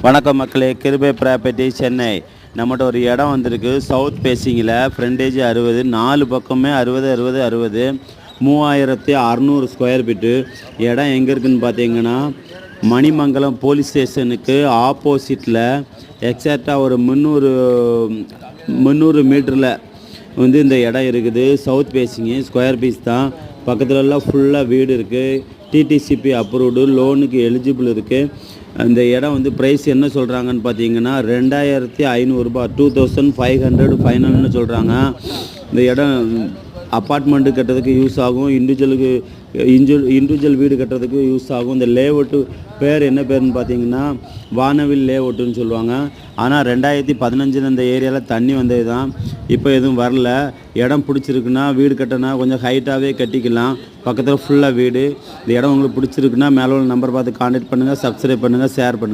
வணக்கம் மக்களே, கிருபை ப்ராப்பர்ட்டி சென்னை. நம்மகிட்ட ஒரு இடம் வந்திருக்கு. சவுத் ஃபேஸிங்கில் ஃப்ரண்டேஜ் 60, 4 பக்கமே 60 60 60, 3600 ஸ்கொயர் ஃபீட்டு. இடம் எங்கே இருக்குதுன்னு பார்த்தீங்கன்னா, மணிமங்கலம் போலீஸ் ஸ்டேஷனுக்கு ஆப்போசிட்டில் எக்ஸாக்டாக ஒரு 300 மீட்டரில் வந்து இந்த இடம் இருக்குது. சவுத் ஃபேஸிங்கு, ஸ்கொயர் பீஸ் தான். பக்கத்துலலாம் ஃபுல்லாக வீடு இருக்குது. டிடிசிபி அப்ரூவ்டு, லோனுக்கு எலிஜிபிள் இருக்குது. அந்த இடம் வந்து ப்ரைஸ் என்ன சொல்கிறாங்கன்னு பார்த்தீங்கன்னா 2500 ரூபா, 2500 ஃபைனல்னு சொல்கிறாங்க. இந்த இடம் அப்பார்ட்மெண்ட்டு கட்டுறதுக்கு யூஸ் ஆகும், இண்டிவிஜுவல் வீடு கட்டுறதுக்கு யூஸ் ஆகும். இந்த லேஅவுட்டு பேர் என்ன பேருன்னு பார்த்தீங்கன்னா வானவில் லேஅவுட்டுன்னு சொல்லுவாங்க. ஆனால் 2015 இந்த ஏரியாவில் தண்ணி வந்தது தான், இப்போ எதுவும் வரல. இடம் பிடிச்சிருக்குன்னா வீடு கட்டினா கொஞ்சம் ஹைட்டாகவே கட்டிக்கலாம். பக்கத்தில் ஃபுல்லாக வீடு. இந்த இடம் உங்களுக்கு பிடிச்சிருக்குன்னா மேலே உள்ள நம்பர் பார்த்து கான்டாக்ட் பண்ணுங்கள், சப்ஸ்கிரைப் பண்ணுங்கள், ஷேர் பண்ணுங்கள்.